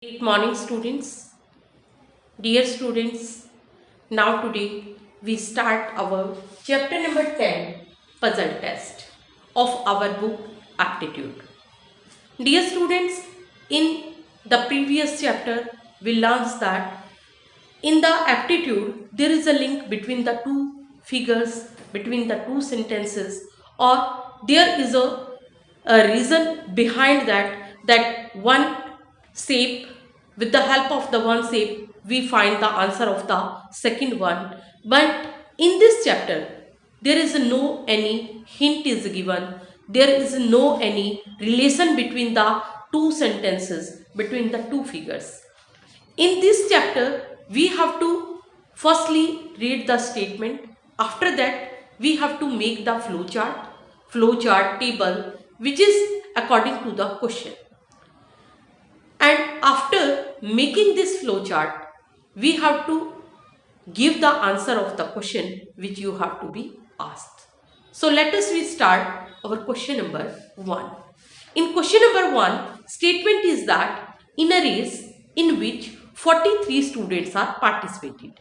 Good morning, students. Dear students, now today we start our chapter number 10 puzzle test of our book Aptitude. Dear students, in the previous chapter we learned that in the aptitude there is a link between the two figures, between the two sentences, or there is a reason behind that one shape, with the help of the one shape we find the answer of the second one. But in this chapter there is no any hint is given, there is no any relation between the two sentences, between the two figures. In this chapter, we have to firstly read the statement. After that, we have to make the flowchart table, which is according to the question. And after making this flowchart, we have to give the answer of the question which you have to be asked. So let us start our question number 1. In question number 1, statement is that in a race in which 43 students are participated,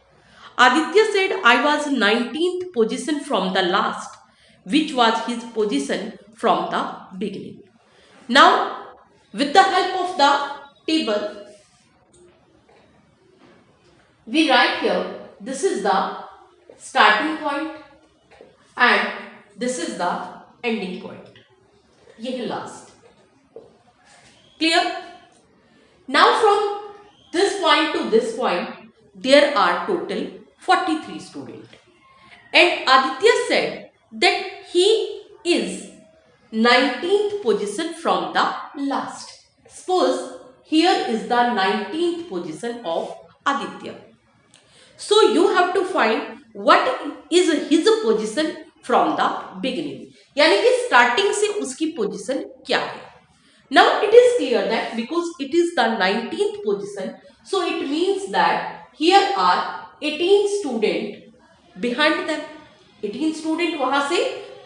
Aditya said, I was 19th position from the last, which was his position from the beginning. Now, with the help of the table, we write here, this is the starting point and this is the ending point. ये है last. Clear? Now from this point to this point, there are total 43 students. And Aditya said that he is 19th position from the last. Suppose here is the 19th position of Aditya. So you have to find what is his position from the beginning. यानी कि starting से उसकी position क्या है. Now it is clear that because it is the 19th position, so it means that here are 18 student behind them. 18 student वहां से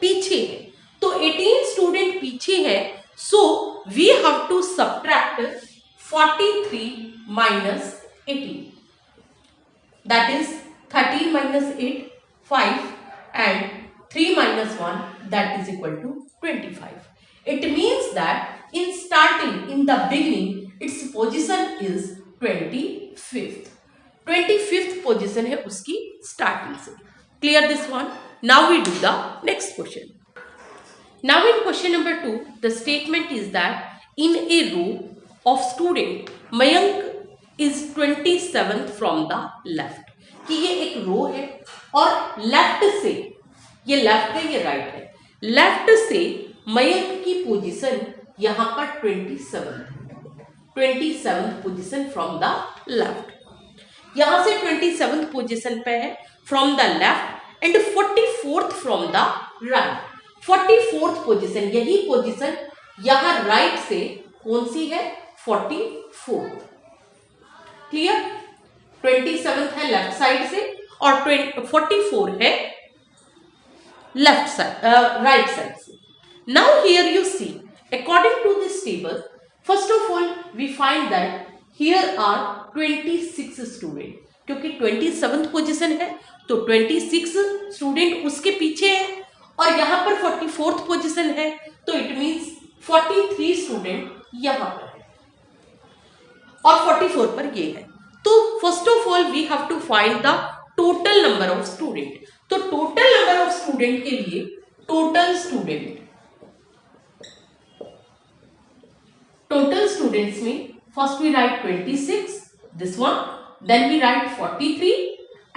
पीछे है. तो 18 student पीछे है. So we have to subtract 43 minus 18. That is 13 minus 8, 5, and 3 minus 1, that is equal to 25. It means that in starting, in the beginning, its position is 25th. 25th position है उसकी starting से. Clear this one? Now we do the next question. Now in question number 2, the statement is that in a row of student, Mayank is 27th from the left. कि ये एक रो है और left से, ये लेफ्ट है ये राइट है, लेफ्ट से मयंक की पोजीशन यहां पर 27th position from the left. यहां से 27th पोजीशन पे है from the left and 44th from the right. 44th position, यही पोजीशन यहां राइट से कौन सी है? 44th. क्लियर? 27th है लेफ्ट साइड से और 44 है लेफ्ट साइड राइट साइड से. Now here you see, according to this table, first of all we find that here are 26 student. क्योंकि 27th पोजीशन है तो 26 स्टूडेंट उसके पीछे है और यहां पर 44th पोजीशन है तो इट मींस 43 स्टूडेंट यहां पर है और 44 पर ये है. तो first of all we have to find the total number of student. तो टोटल नंबर ऑफ स्टूडेंट के लिए टोटल स्टूडेंट्स में first we write 26, this one, then we write 43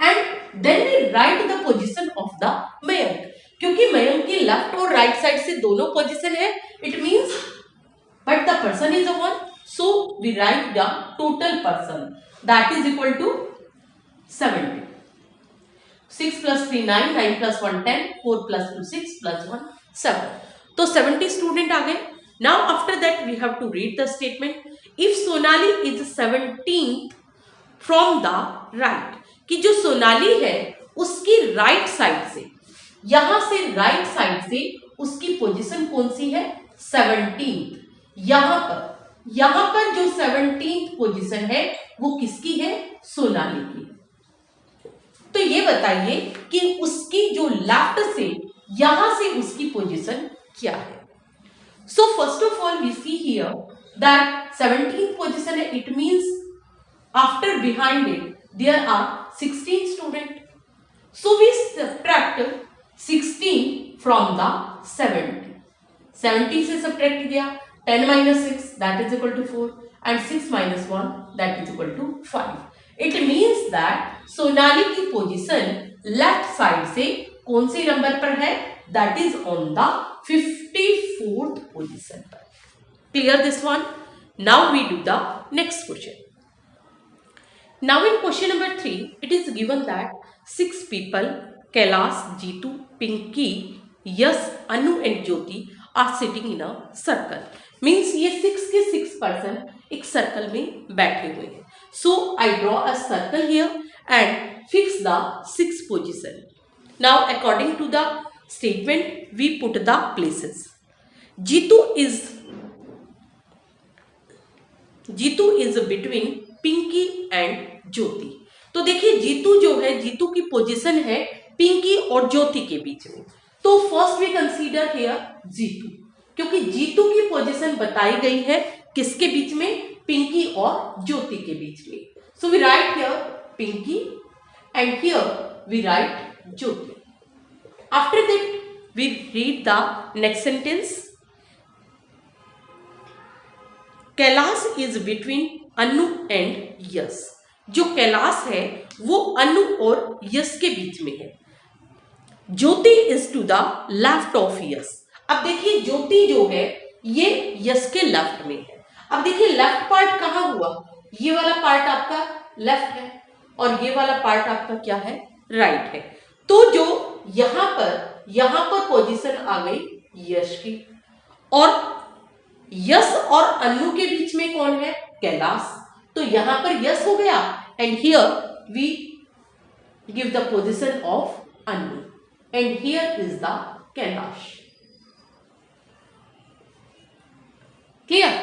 and then we write the position of the Mayank. क्योंकि मयंक के left और right side से दोनों position है, it means but the person is a one, so we write the total person, that is equal to 70. 6 plus 3 9, 9 plus 1 10, 4 plus 2 6 plus 1 7. तो 70 student आ गए. Now after that we have to read the statement. If Sonali is 17th from the right, कि जो सोनाली है उसकी right side से, यहां से right side से उसकी पोजीशन कौन सी है? 17th. यहां पर यहां पर जो 17th पोजीशन है वो किसकी है? सोनाली की। तो ये बताइए कि उसकी जो लेफ्ट से यहां से उसकी पोजीशन क्या है? So first of all we see here that 17th position है, it means after behind it there are 16 students. So we subtract 16 from the 70. 70 से subtract किया, 10 minus 6 that is equal to 4 and 6 minus 1 that is equal to 5. It means that Sonali की position left side से कौन से number पर है? That is on the 54th position पर. Clear this one? Now we do the next question. Now in question number 3, it is given that 6 people, Kailash, Jeetu, Pinky, Yash, Anu and Jyoti are sitting in a circle. Means ये 6 के 6 person एक circle में बैठे हुए हैं. So I draw a circle here and fix the 6 position. Now according to the statement, we put the places. Jeetu is between Pinky and Jyoti. तो देखिए जीतू जो है, जीतू की पोजीशन है पिंकी और ज्योति के बीच में. तो first we consider here Jeetu, क्योंकि जीतू की पोजीशन बताई गई है किसके बीच में? पिंकी और ज्योति के बीच में. So we write here Pinky and here we write Jyoti. After that we read the next sentence. Kailash is between Anu and Yash. जो कैलाश है वो अनु और यश के बीच में है. Jyoti is to the left of Yash. अब देखिए ज्योति जो है ये यश के लेफ्ट में है. अब देखिए लेफ्ट पार्ट कहाँ हुआ? ये वाला पार्ट आपका लेफ्ट है और ये वाला पार्ट आपका क्या है? राइट है. तो जो यहां पर पोजीशन आ गई यश की, और यश और अनु के बीच में कौन है? कैलाश. तो यहां पर यश हो गया and here we give the position of Anu and here is the Kailash. Clear?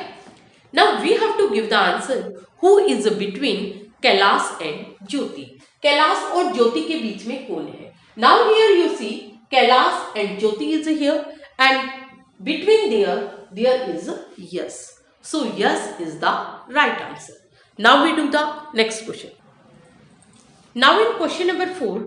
Now we have to give the answer who is between Kailash and Jyoti. Kailash और ज्योति के बीच में कौन है? Now here you see Kailash and Jyoti is here and between there is Yash. So Yash is the right answer. Now we do the next question. Now in question number 4,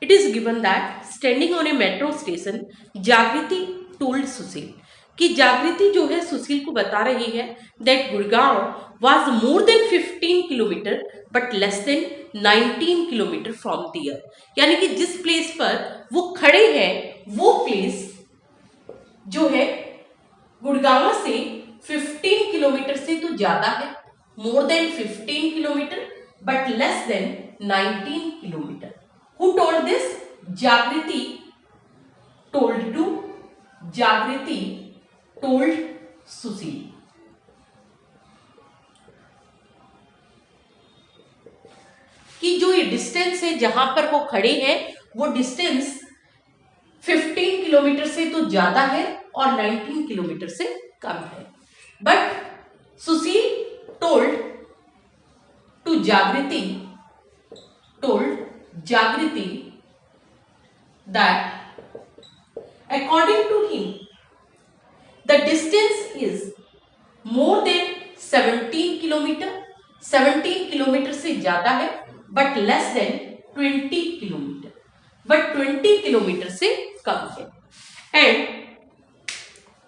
it is given that standing on a metro station, Jagriti told Sushil कि जागृति जो है सुशील को बता रही है that Gurgaon was more than 15 kilometre but less than 19 kilometre from there. यानी कि जिस प्लेस पर वो खड़े हैं वो प्लेस जो है गुड़गांव से 15 किलोमीटर से तो ज्यादा है, more than 15 kilometre but less then 19 kilometre. Who told this? जागृति टोल्ड सुशील. कि जो ये डिस्टेंस है जहां पर वो खड़े हैं वो डिस्टेंस 15 किलोमीटर से तो ज्यादा है और 19 किलोमीटर से कम है. बट सुशील टोल्ड जागृति that according to him the distance is more than 17 kilometre. 17 kilometre से ज्यादा है but less than 20 kilometre, but 20 kilometre से कम है. And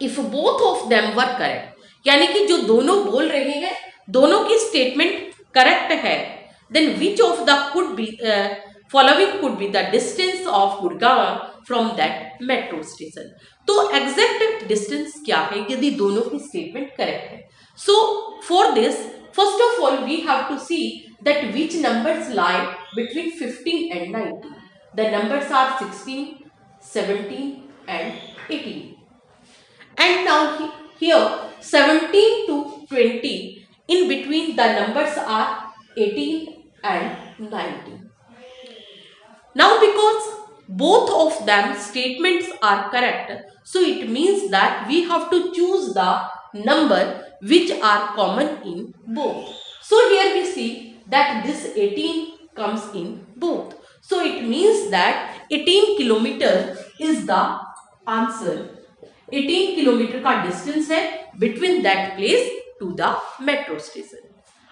if both of them were correct, यानी कि जो दोनों बोल रहे हैं दोनों की स्टेटमेंट करेक्ट है, then which of the could be following could be the distance of Gurgaon from that metro station. तो एग्जैक्ट डिस्टेंस क्या है यदि दोनों की स्टेटमेंट करेक्ट है? So for this first of all we have to see that which numbers lie between 15 and 19. The numbers are 16, 17 and 18. And now here 17 to 20, in between the numbers are 18 and 19. Now because both of them statements are correct, so it means that we have to choose the number which are common in both. So here we see that this 18 comes in both. So it means that 18 kilometer is the answer. 18 kilometre का distance है between that place to the metro station.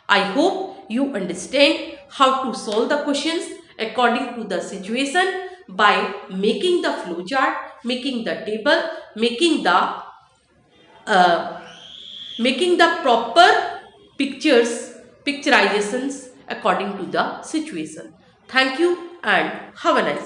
I hope you understand how to solve the questions according to the situation by making the flow chart, making the table, making the proper picturizations according to the situation. Thank you and have a nice day.